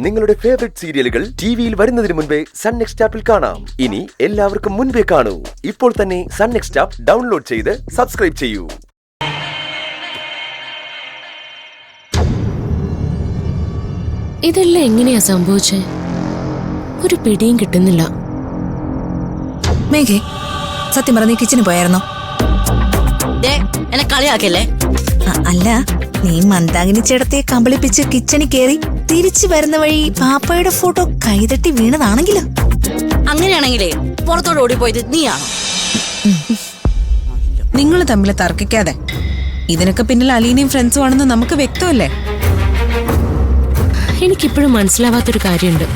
നിങ്ങളുടെ ഫേവറേറ്റ് സീരിയലുകൾ ടിവിയിൽ വരുന്നതിന് മുൻപേ സൺ നെക്സ്റ്റ് ആപ്പിൽ കാണാം. ഇനി എല്ലാവർക്കും മുൻപേ കാണൂ. ഇപ്പോൾ തന്നെ സൺ നെക്സ്റ്റ് ആപ്പ് ഡൗൺലോഡ് ചെയ്ത് സബ്സ്ക്രൈബ് ചെയ്യൂ. ഇതെല്ലാം എങ്ങനെയാ സംഭവിച്ചേ? ഒരു പിടിയും കിട്ടുന്നില്ല. മേഘേ, സത്യം പറഞ്ഞ നീ കിച്ചന് പോയായിരുന്നോ? എന്നെ കളിയാക്കല്ലേ? അല്ല, നീ മന്ദാകിനി ചേട്ടത്തെ കമ്പളിപ്പിച്ച് കിച്ചണിൽ കേറി തിരിച്ചു വരുന്ന വഴി പാപ്പയുടെ ഫോട്ടോ കൈതട്ടി വീണതാണെങ്കിലോ? അങ്ങനെയാണെങ്കിലേ പുറത്തോട്ട് ഓടിപ്പോയത് നീയാണോ? നിങ്ങൾ തമ്മിൽ തർക്കിക്കാതെ. ഇതിനൊക്കെ പിന്നിൽ അലീനയും ഫ്രണ്ട്സും ആണെന്ന് നമുക്ക് വ്യക്തമല്ലേ? എനിക്കിപ്പോഴും മനസ്സിലാവാത്തൊരു കാര്യമുണ്ട്.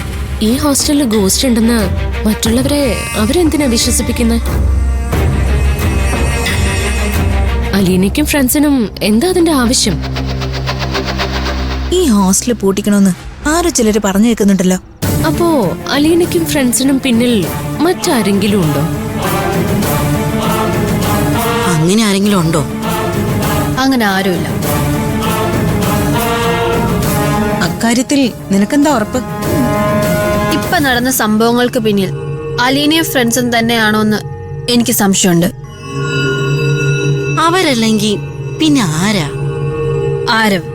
ഈ ഹോസ്റ്റലിൽ ഗോസ്റ്റ് ഉണ്ടെന്ന് മറ്റുള്ളവരെ അവരെന്തിനാ വിശ്വസിപ്പിക്കുന്നത്? അലീനയ്ക്കും ഫ്രണ്ട്സിനും എന്താ അതിന്റെ ആവശ്യം? ഈ ഹോസ്റ്റല് പൂട്ടിക്കണമെന്ന് ആരോ ചിലര് പറഞ്ഞു കേൾക്കുന്നുണ്ടല്ലോ. അപ്പോ അലീനയ്ക്കും ഫ്രണ്ട്സിനും പിന്നിൽ മറ്റാരെങ്കിലും ഉണ്ടോ? അങ്ങനെ ആരെങ്കിലും ഉണ്ടോ? അങ്ങനെ ആരുമില്ല. അക്കാര്യത്തിൽ നിനക്കെന്താ ഉറപ്പ്? ഇപ്പൊ നടന്ന സംഭവങ്ങൾക്ക് പിന്നിൽ അലീനയും ഫ്രണ്ട്സും തന്നെയാണോന്ന് എനിക്ക് സംശയമുണ്ട്. അവരല്ലെങ്കിൽ പിന്നെ ആരാ? ആരവ്.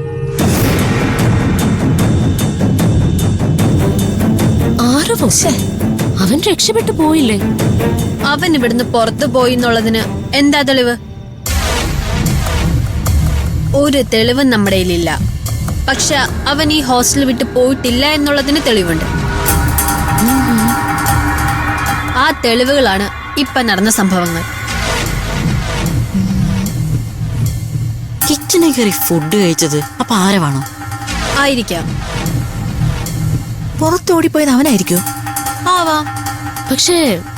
ആരവോ? അവൻ രക്ഷപ്പെട്ടു പോയില്ലേ? അവൻ ഇവിടുന്ന് പുറത്തു പോയി എന്നുള്ളതിന് എന്താ തെളിവ്? ഒരു തെളിവും നമ്മുടെ കയ്യിലില്ല. പക്ഷെ അവൻ ഈ ഹോസ്റ്റൽ വിട്ട് പോയിട്ടില്ല എന്നുള്ളതിന് തെളിവുണ്ട്. ആ തെളിവുകളാണ് ഇപ്പൊ നടന്ന സംഭവങ്ങൾ. കിച്ചണിൽ കയറി ഫുഡ് കഴിച്ചത് അപ്പൊ ആരവാണോ? ആയിരിക്കാം. പുറത്തോടിപ്പോയത് അവനായിരിക്കോ? ആവാം. പക്ഷേ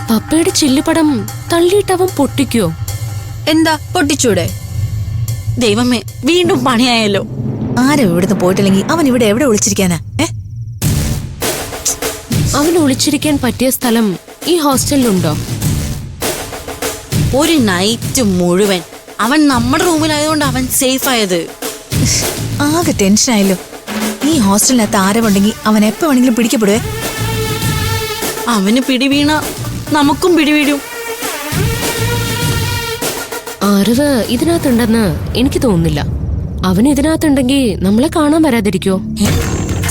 പപ്പയുടെ ചില്ലുപടം തള്ളിയിട്ടവൻ പൊട്ടിക്കോ? എന്താ, പൊട്ടിച്ചൂടെ? ദൈവമേ, വീണ്ടും പണിയായല്ലോ. ആരോ ഇവിടുന്ന് പോയിട്ടില്ലെങ്കിൽ അവൻ ഇവിടെ എവിടെ ഒളിച്ചിരിക്കാനാ? അവൻ ഒളിച്ചിരിക്കാൻ പറ്റിയ സ്ഥലം ഈ ഹോസ്റ്റലിലുണ്ടോ? ഒരു നൈറ്റ് മുഴുവൻ അവൻ നമ്മുടെ റൂമിലായതുകൊണ്ട് അവൻ സേഫ് ആയത്. ആകെ ടെൻഷനായല്ലോ. ഈ ഹോസ്റ്റലിനകത്ത് ആരവുണ്ടെങ്കിൽ അവൻ എപ്പോ വേണമെങ്കിലും പിടിക്കപ്പെടുവേ. അവന് പിടിവീണ നമുക്കും പിടിവീഴും. ആരവ് ഇതിനകത്തുണ്ടെന്ന് എനിക്ക് തോന്നുന്നില്ല. അവൻ ഇതിനകത്തുണ്ടെങ്കിൽ നമ്മളെ കാണാൻ വരാതിരിക്കോ?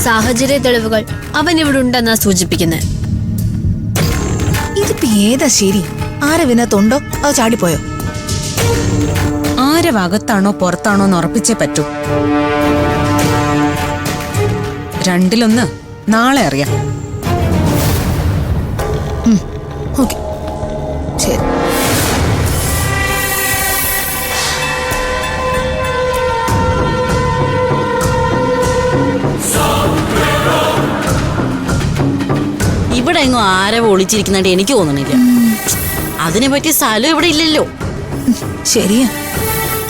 സാഹചര്യ തെളിവുകൾ അവൻ ഇവിടെ ഉണ്ടെന്നാ സൂചിപ്പിക്കുന്നത്. ഇതിപ്പോ ഏതാ ശരി? ആരവിനകത്തുണ്ടോ അതോ ചാടിപ്പോയോ? ആരവകത്താണോ പുറത്താണോ എന്ന് ഉറപ്പിച്ചേ പറ്റൂ. രണ്ടിലൊന്ന് നാളെ അറിയാം. ഓക്കെ, ശരി. ഇവിടെ എങ്ങും ആരവ ഒളിച്ചിരിക്കുന്നതായിട്ട് എനിക്ക് തോന്നണില്ല. അതിനെ പറ്റിയ സ്ഥലം ഇവിടെ ഇല്ലല്ലോ. ശരിയാ,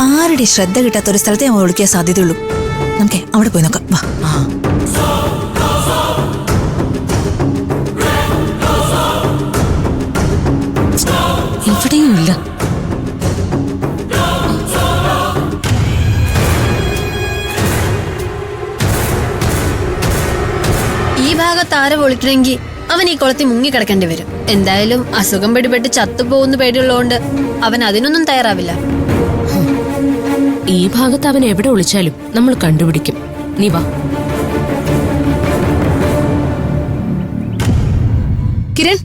ആരുടെ ശ്രദ്ധ കിട്ടാത്തൊരു സ്ഥലത്തെ അവൻ ഒളിക്കാൻ സാധ്യതയുള്ളൂ. നമുക്ക് അവിടെ പോയി നോക്കാം. വാ. ഇവിടെയും ഇല്ല. ഈ ഭാഗത്ത് ആരെ ഒളിക്കണമെങ്കിൽ അവൻ ഈ കുളത്തിൽ മുങ്ങിക്കിടക്കേണ്ടി വരും. എന്തായാലും അസുഖം പിടിപെട്ട് ചത്തുപോകുന്ന പേടിയുള്ളതുകൊണ്ട് അവൻ അതിനൊന്നും തയ്യാറാവില്ല. ഈ ഭാഗത്ത് അവൻ എവിടെ ഒളിച്ചാലും നമ്മൾ കണ്ടുപിടിക്കും. നീ വാ. കിരൺ,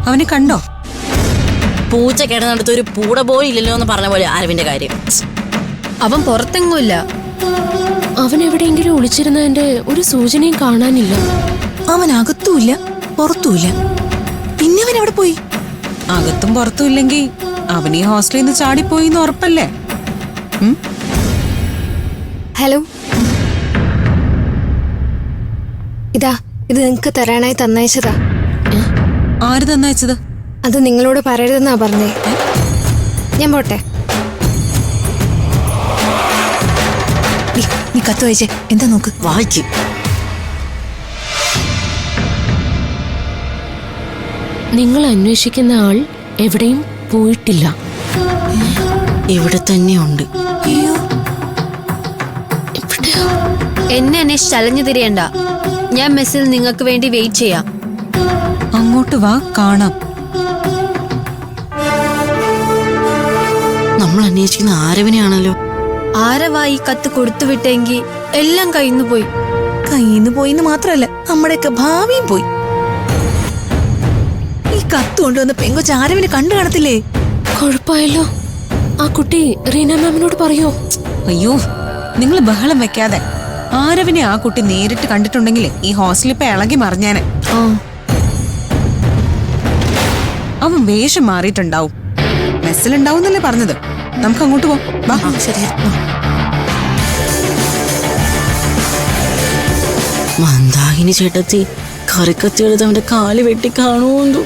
അവനെ കണ്ടോ? പൂച്ച കിടന്നിടത്ത് ഒരു പൂട പോലും ഇല്ലല്ലോ എന്ന് പറഞ്ഞ പോലെ ആരവിന്റെ കാര്യം. അവൻ പുറത്തെങ്ങുമില്ല. അവൻ എവിടെയെങ്കിലും ഒളിച്ചിരുന്നതിന്റെ ഒരു സൂചനയും കാണാനില്ല. അവൻ അകത്തുമില്ല പുറത്തുമില്ല. പിന്നെ അവൻ എവിടെ പോയി? അകത്തും പുറത്തും ഇല്ലെങ്കിൽ അവൻ ഈ ഹോസ്റ്റലിൽ നിന്ന് ചാടിപ്പോയി എന്ന് ഉറപ്പല്ലേ? ഹലോ, ഇത് നിങ്ങക്ക് തരാനായി തന്നയച്ചതാ. ആര് തന്നയച്ചത്? അത് നിങ്ങളോട് പറയരുതെന്നാ പറഞ്ഞേ. ഞാൻ പോട്ടെ. നീ കത്ത് വായിച്ചേ, എന്താ നോക്ക്. വായിക്ക്. നിങ്ങൾ അന്വേഷിക്കുന്ന ആൾ എവിടെയും പോയിട്ടില്ല. ഇവിടെ തന്നെയുണ്ട്. അയ്യോ, എവിടെയാ? എന്നെ അന്വേഷിച്ച് അലഞ്ഞു തിരിയണ്ട. ഞാൻ മെസ്സിൽ നിങ്ങൾക്ക് വേണ്ടി വെയിറ്റ് ചെയ്യാം. അങ്ങോട്ട് വാ, കാണാം. നമ്മൾ അന്വേഷിക്കുന്ന ആരവനെയാണല്ലോ. ആരവാ ഈ കത്ത് കൊടുത്തുവിട്ടെങ്കിൽ എല്ലാം കയ്യിന്നു പോയി. കയ്യിന്ന് പോയിന്ന് മാത്രല്ല, നമ്മുടെയൊക്കെ ഭാവിയും പോയി. ഈ കത്ത് കൊണ്ടുവന്ന പെങ്കൊച്ച് ആരവിനെ കണ്ടു കാണത്തില്ലേ? കുഴപ്പമായല്ലോ. ആ കുട്ടി റീന മാമിനോട് പറയോ? അയ്യോ, നിങ്ങൾ ബഹളം വെക്കാതെ. ആരവിനെ ആ കുട്ടി നേരിട്ട് കണ്ടിട്ടുണ്ടെങ്കിൽ ഈ ഹോസ്റ്റലിൽ ഇപ്പൊ ഇളകി മറിഞ്ഞാന്. അവൻ വേഷം മാറിയിട്ടുണ്ടാവും. മെസ്സിലുണ്ടാവുന്നല്ലേ പറഞ്ഞത്. നമുക്ക് അങ്ങോട്ട് പോവാം. ശരി. മന്ദാകിനി ചേട്ടത്തി കറിക്കത്തി എടുത്ത് അവന്റെ കാല് വെട്ടി കാണുമോ?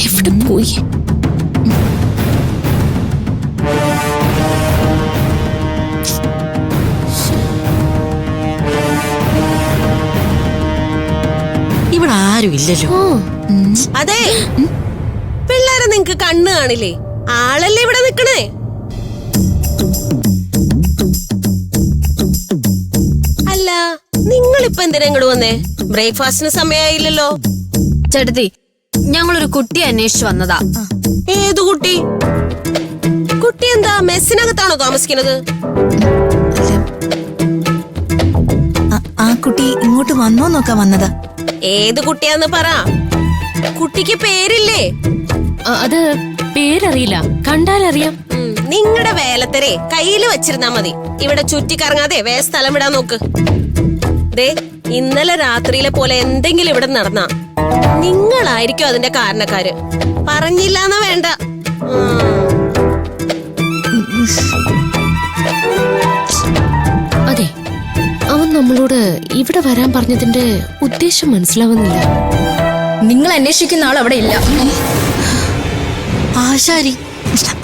എവിടെ പോയി? ഇവിടെ ആരും ഇല്ലല്ലോ. അതെ, പിള്ളേരെ നിങ്ങക്ക് കണ്ണ് കാണില്ലേ? ആളല്ലേ ഇവിടെ നിക്കണേ. അല്ല, നിങ്ങളിപ്പൊ എന്തിനാ ഇങ്ങോട്ട് വന്നേ? ബ്രേക്ക്ഫാസ്റ്റിന് സമയമായില്ലല്ലോ. ചേട്ടത്തി, ഞങ്ങളൊരു കുട്ടിയെ അന്വേഷിച്ചു വന്നതാ. ഏതു കുട്ടി? കുട്ടി എന്താ മെസ്സിനകത്താണോ താമസിക്കുന്നത്? ആ കുട്ടി ഇങ്ങോട്ട് വന്നോ നോക്കാൻ വന്നതാ. ഏത് കുട്ടിയാന്ന് പറ. കുട്ടിക്ക് പേരില്ലേ? അത് പേരറിയില്ല, കണ്ടാലറിയാം. നിങ്ങളുടെ വേലത്തരെ കയ്യില് വെച്ചിരുന്നാ മതി. ഇവിടെ ചുറ്റിക്കറങ്ങാതെ വേ സ്ഥലം വിടാൻ നോക്ക്. ദേ, ഇന്നലെ രാത്രിയിലെ പോലെ എന്തെങ്കിലും ഇവിടെ നടന്നാ നിങ്ങളായിരിക്കും അതിന്റെ കാരണക്കാര്. പറഞ്ഞില്ലാന്ന വേണ്ട. അതെ, അവൻ നമ്മളോട് ഇവിടെ വരാൻ പറഞ്ഞതിന്റെ ഉദ്ദേശം മനസ്സിലാവുന്നില്ല. നിങ്ങൾ അന്വേഷിക്കുന്ന ആൾ അവിടെ ഇല്ല. ആശാരി.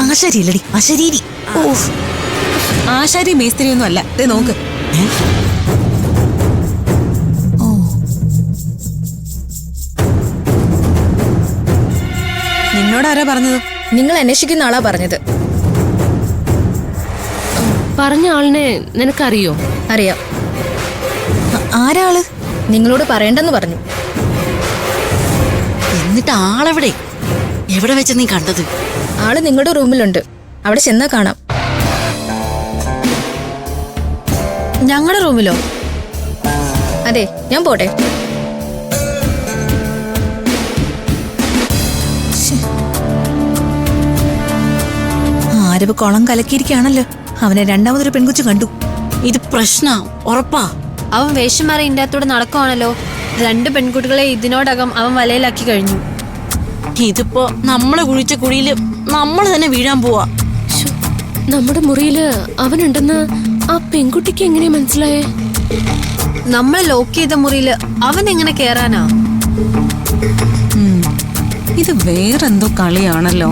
ആശാരി ഇല്ലടി, അശരീരി. ആശാരി മേസ്ത്രി ഒന്നും അല്ല. ദേ നോക്ക്. നിന്നോട് ആരാ പറഞ്ഞത്? നിങ്ങൾ അന്വേഷിക്കുന്ന ആളാ പറഞ്ഞത്. പറഞ്ഞ ആളിനെ നിനക്കറിയോ? അറിയാം. ആരാള്? നിങ്ങളോട് പറയണ്ടെന്ന് പറഞ്ഞു. എന്നിട്ട് ആളെവിടെ? എവിടെ വെച്ച നീ കണ്ടത്? ആള് നിങ്ങളുടെ റൂമിലുണ്ട്. അവിടെ ചെന്നാ കാണാം. ഞങ്ങളുടെ റൂമിലോ? അതെ, ഞാൻ പോട്ടെ. ആരവ് കുളം കലക്കിയിരിക്കുകയാണല്ലോ. അവനെ രണ്ടാമതൊരു പെൺകുച്ചു കണ്ടു. ഇത് പ്രശ്ന ഉറപ്പാ. അവൻ വേഷം മാറി ഇതിന്റെ അകത്തൂടെ നടക്കുവാണല്ലോ. 2 പെൺകുട്ടികളെ ഇതിനോടകം അവൻ വലയിലാക്കി കഴിഞ്ഞു. ഇതിപ്പോ നമ്മളെ കുഴിച്ച കുഴിയില് നമ്മൾ തന്നെ വീഴാൻ പോവാ. നമ്മുടെ മുറിയില് അവനുണ്ടെന്ന് ആ പെൺകുട്ടിക്ക് എങ്ങനെ മനസ്സിലായേ? നമ്മൾ ലോക്ക് ചെയ്ത മുറിയില് അവൻ എങ്ങനെ കേറാനാ? ഇത് വേറെന്തോ കളിയാണല്ലോ.